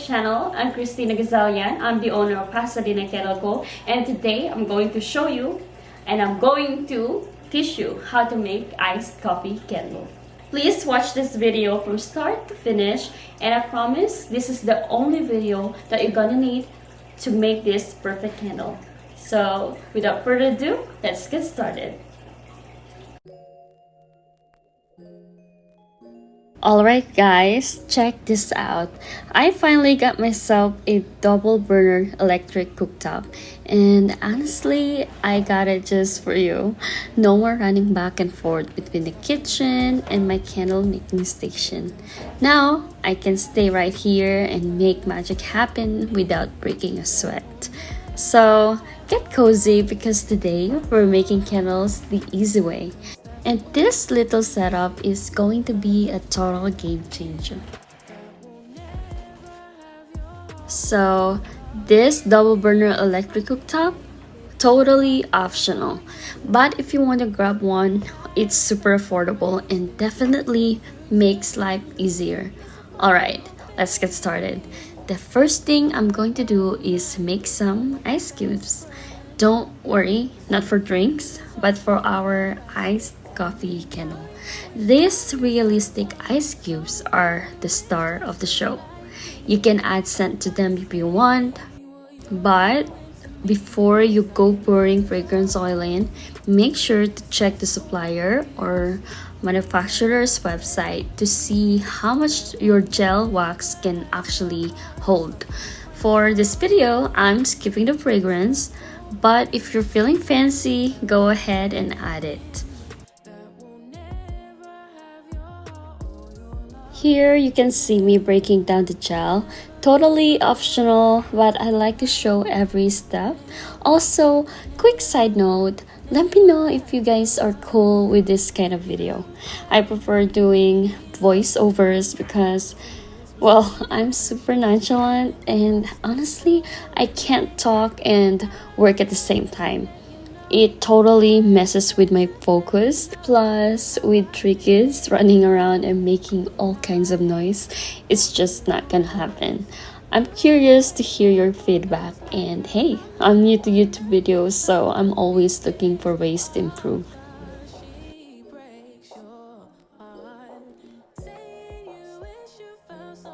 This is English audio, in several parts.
channel. I'm Guzelian. I'm the owner of Pasadena Kettle Go, and today I'm going to show you and I'm going to teach you how to make iced coffee kettle. Please watch this video from start to finish, and I promise this is the only video that you're gonna need to make this perfect candle. So without further ado, let's get started. Alright guys, check this out. I finally got myself a double burner electric cooktop, and honestly I got it just for you. No more running back and forth between the kitchen and my candle making station. Now I can stay right here and make magic happen without breaking a sweat. So get cozy because today we're making candles the easy way. And this little setup is going to be a total game changer. So this double burner electric cooktop, totally optional. But if you want to grab one, it's super affordable and definitely makes life easier. Alright, let's get started. The first thing I'm going to do is make some ice cubes. Don't worry, not for drinks, but for our iced coffee kettle. These realistic ice cubes are the star of the show. You can add scent to them if you want, but before you go pouring fragrance oil in, make sure to check the supplier or manufacturer's website to see how much your gel wax can actually hold. For this video, I'm skipping the fragrance, but if you're feeling fancy, go ahead and add it. Here you can see me breaking down the gel. Totally optional, but I like to show every step. Also, quick side note, let me know if you guys are cool with this kind of video. I prefer doing voiceovers because, well, I'm super nonchalant and honestly, I can't talk and work at the same time. It totally messes with my focus. Plus, with 3 kids running around and making all kinds of noise, it's just not gonna happen. I'm curious to hear your feedback, and hey, I'm new to YouTube videos, so I'm always looking for ways to improve.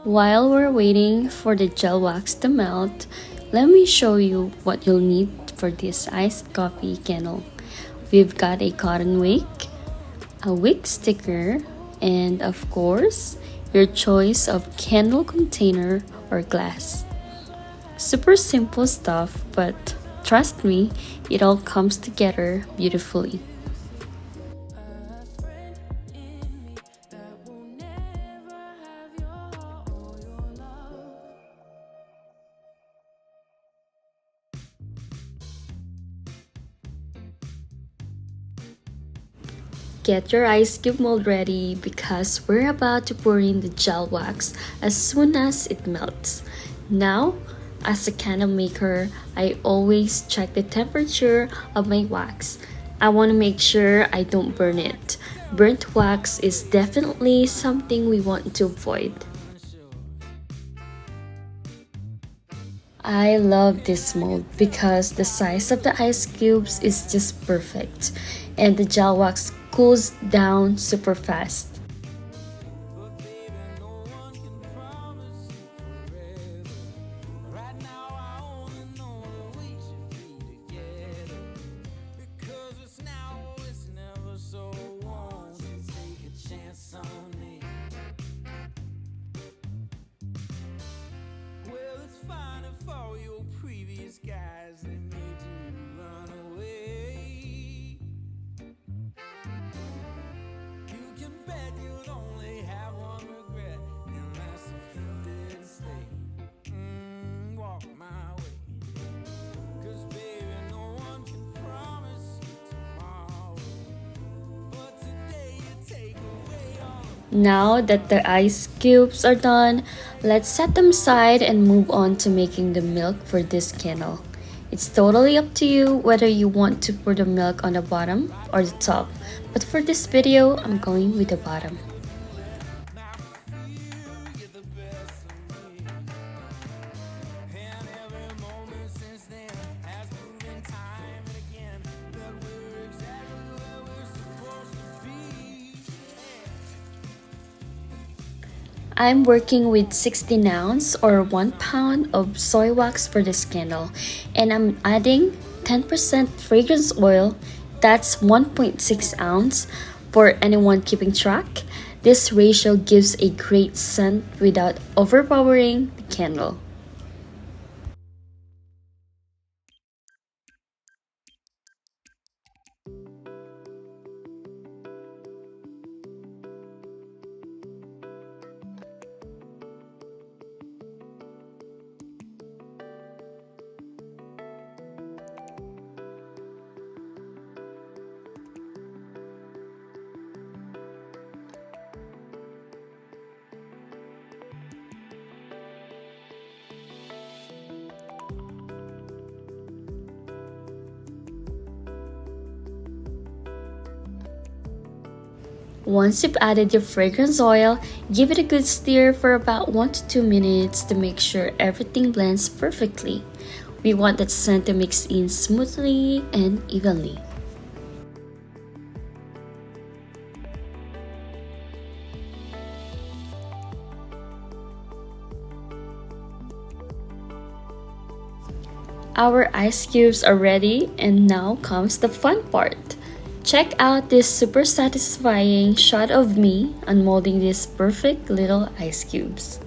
While we're waiting for the gel wax to melt, let me show you what you'll need for this iced coffee kettle. We've got a cotton wick, a wick sticker, and of course, your choice of candle container or glass. Super simple stuff, but trust me, it all comes together beautifully. Get your ice cube mold ready because we're about to pour in the gel wax as soon as it melts. Now, as a candle maker, I always check the temperature of my wax. I want to make sure I don't burn it. Burnt wax is definitely something we want to avoid. I love this mold because the size of the ice cubes is just perfect and the gel wax cools down super fast. Now that the ice cubes are done, let's set them aside and move on to making the milk for this candle. It's totally up to you whether you want to pour the milk on the bottom or the top, but for this video, I'm going with the bottom. I'm working with 16 ounce or 1 pound of soy wax for this candle, and I'm adding 10% fragrance oil. That's 1.6 ounce. For anyone keeping track, this ratio gives a great scent without overpowering the candle. Once you've added your fragrance oil, give it a good stir for about 1 to 2 minutes to make sure everything blends perfectly. We want that scent to mix in smoothly and evenly. Our ice cubes are ready, and now comes the fun part. Check out this super satisfying shot of me unmolding these perfect little ice cubes.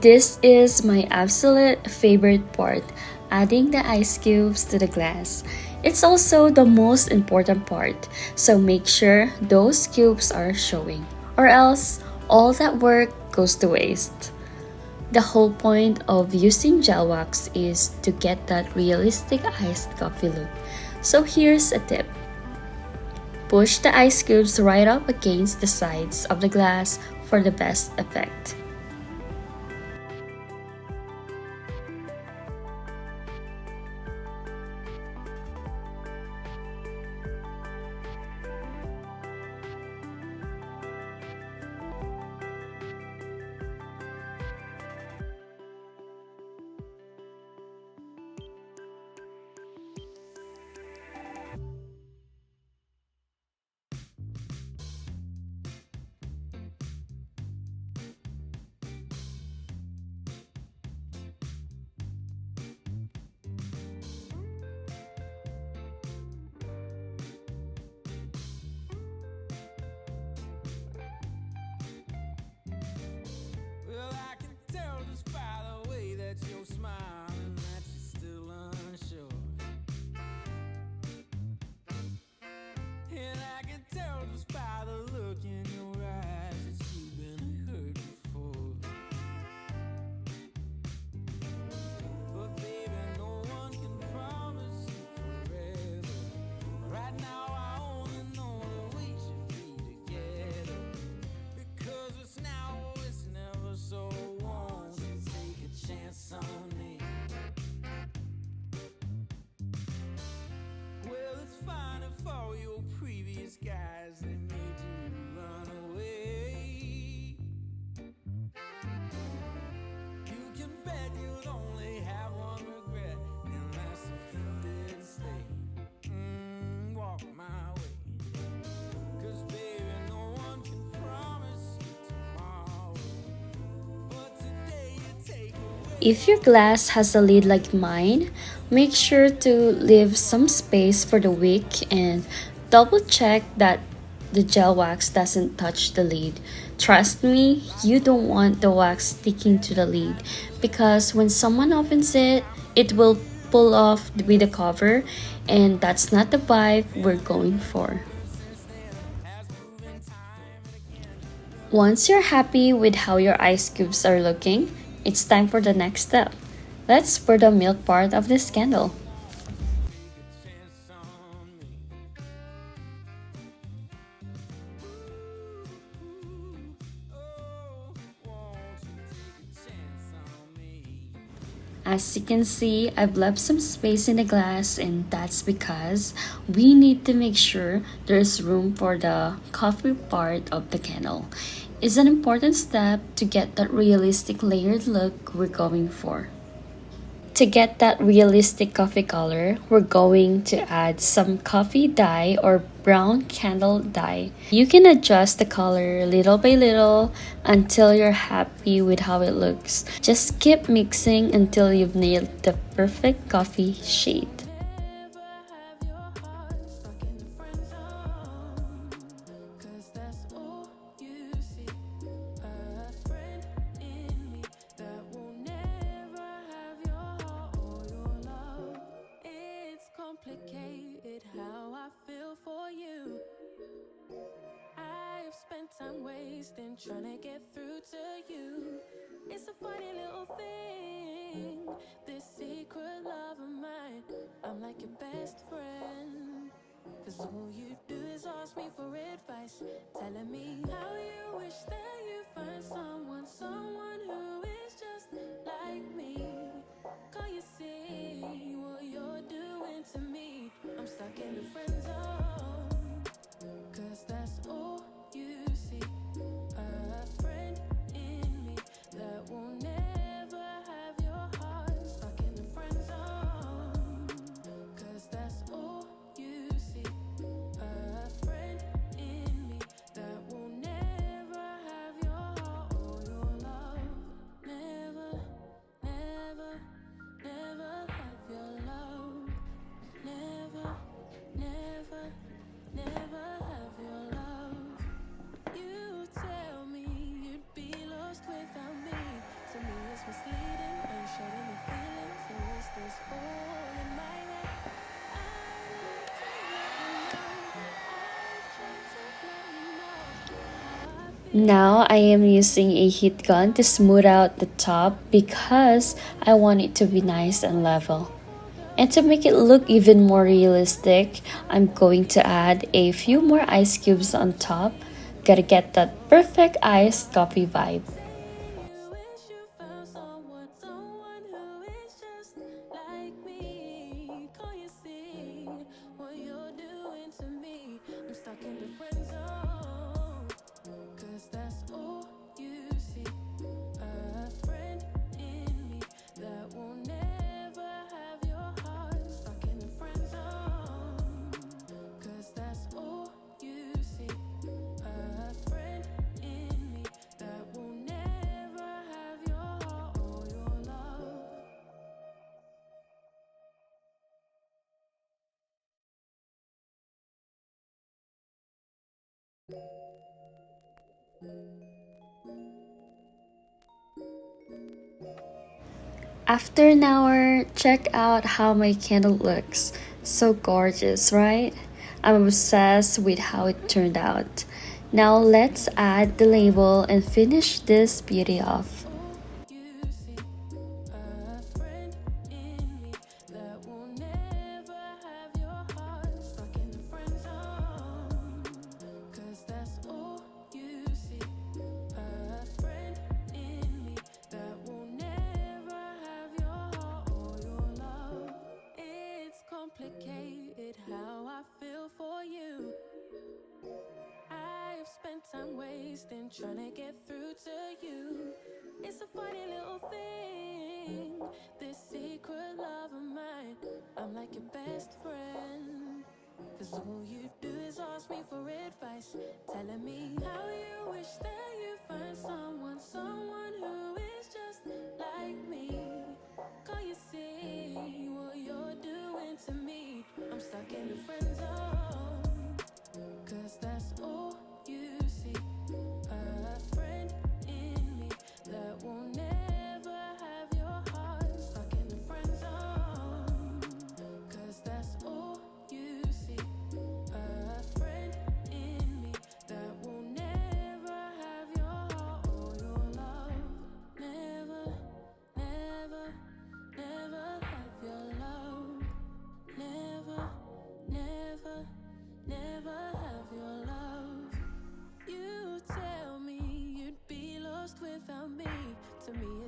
This is my absolute favorite part, adding the ice cubes to the glass. It's also the most important part, so make sure those cubes are showing, or else all that work goes to waste. The whole point of using gel wax is to get that realistic iced coffee look. So here's a tip. Push the ice cubes right up against the sides of the glass for the best effect. Well, I can tell just by the way that you're smiling that you're still unsure. And I can tell just by the look in your eyes that you've been hurt before. But baby, no one can promise you forever. Right now I only know that we should be together. Because it's now or it's never, so won't you take a chance on me? Well, it's fine if all your previous guys they made you run away. You can bet you'd only have one regret, and that's if you didn't stay. Walk my way. 'Cause baby, no one can promise you tomorrow. But today you take away. If your glass has a lid like mine, make sure to leave some space for the wick and double check that the gel wax doesn't touch the lid. Trust me, you don't want the wax sticking to the lid because when someone opens it, it will pull off with the cover, and that's not the vibe we're going for. Once you're happy with how your ice cubes are looking, it's time for the next step. Let's pour the milk part of this candle. Take a chance on me. Oh, won't you take a chance on me? As you can see, I've left some space in the glass, and that's because we need to make sure there's room for the coffee part of the candle. It's an important step to get that realistic layered look we're going for. To get that realistic coffee color, we're going to add some coffee dye or brown candle dye. You can adjust the color little by little until you're happy with how it looks. Just keep mixing until you've nailed the perfect coffee shade. Never have your heart stuck in the friend zone. 'Cause that's all you see. A friend in me that will never have your heart or your love. It's complicated how I feel for you. I've spent time wasting trying to get through to you. It's a funny little thing, this secret love of mine. I'm like your best friend. 'Cause all you do is ask me for advice, telling me how you wish that you find someone who is just like me. Can't you see what you're doing to me? I'm stuck in the friend zone. 'Cause that's all you see. A friend in me that will never have your heart stuck in the friend zone. 'Cause that's all you see. A friend in me that will never have your heart or your love. Never, never, never have your love. Never, never, never have your love. You tell me you'd be lost without me. To me, it's misleading. Are you showing me feelings, or is this all in my head? I've tried to let you know how I feel. Now I am using a heat gun to smooth out the top because I want it to be nice and level. And to make it look even more realistic, I'm going to add a few more ice cubes on top. Gotta get that perfect iced coffee vibe. You wish you found someone who is just like me. Can't you see what you're doing to me? I'm stuck in the friend zone. 'Cause that's all you see. A friend in me that will never have your heart stuck in the friend zone. 'Cause that's all you see. A friend in me that will never have your heart or your love. After an hour, check out how my candle looks. So gorgeous, right? I'm obsessed with how it turned out. Now let's add the label and finish this beauty off. All you see. A friend in me that will never have your heart stuck in the friend zone. 'Cause that's all you see. A friend in me that will never have your heart or your love. It's complicated how I feel for you. I've spent time wasting trying to get through to you. It's a funny little thing, this secret love of mine. I'm like your best friend. 'Cause all you do is ask me for advice, telling me how you wish that you find someone who is just like me. Can't you see what you're doing to me? I'm stuck in the friend zone. 'Cause that's all you see. A friend in me that will never have your heart stuck in the friend zone. 'Cause that's all you see. A friend in me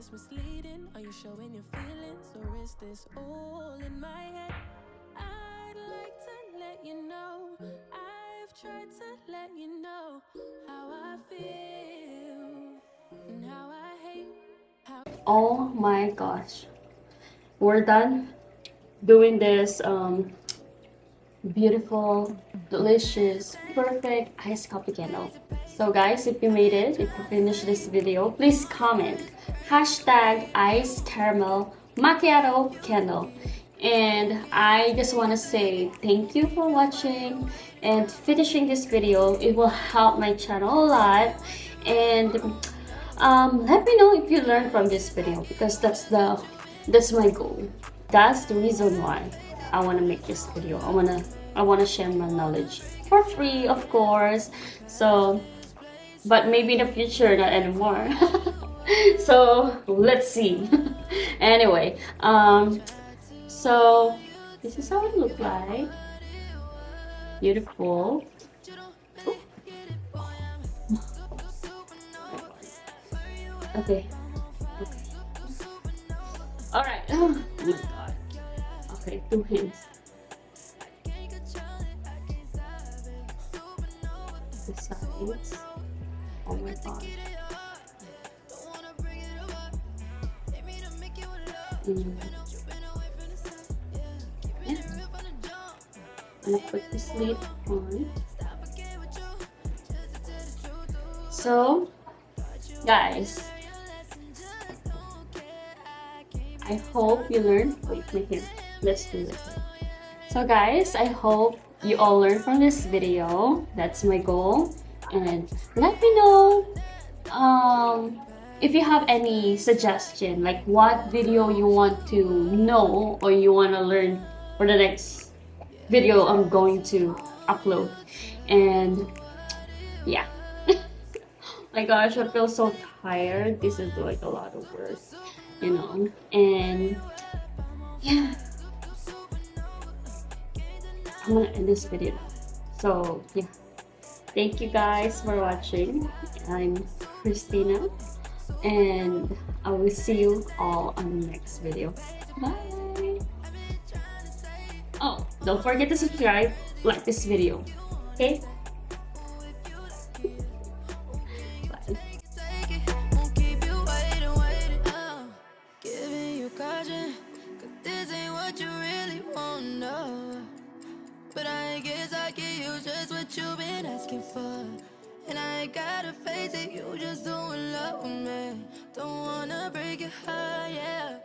this misleading? Are you showing your feelings, or is this all in my head? I'd like to let you know, I've tried to let you know how I feel and how I hate. Oh my gosh, we're done doing this beautiful, delicious, perfect iced coffee candle. So guys, if you made it, if you finished this video, please comment hashtag iced caramel macchiato candle. And I just want to say thank you for watching and finishing this video. It will help my channel a lot. And let me know if you learned from this video, because that's my goal. That's the reason why I want to make this video. I wanna share my knowledge for free, of course. So, but maybe in the future, not anymore. So let's see. Anyway, so this is how it looks like. Beautiful. Okay. All right. Oh my god. Okay, 2 hints. The sides. Oh my god. Yeah. I'm gonna put this lid on. So, guys, I hope you learned. Wait, my hair. Let's do it. So, guys, I hope you all learned from this video. That's my goal. And let me know if you have any suggestion, like what video you want to know or you want to learn for the next video I'm going to upload. And yeah. My gosh, I feel so tired. This is like a lot of work, you know. And yeah, I'm gonna end this video. So yeah, thank you guys for watching. I'm Xtina, and I will see you all on the next video. Bye. Oh, don't forget to subscribe, like this video. Okay? Bye. Won't keep you waiting, giving you caution, 'cause this ain't what you really want, no. But I guess I give you just what you've been asking for. And I gotta face it, you just don't love me. Don't wanna break your heart, yeah.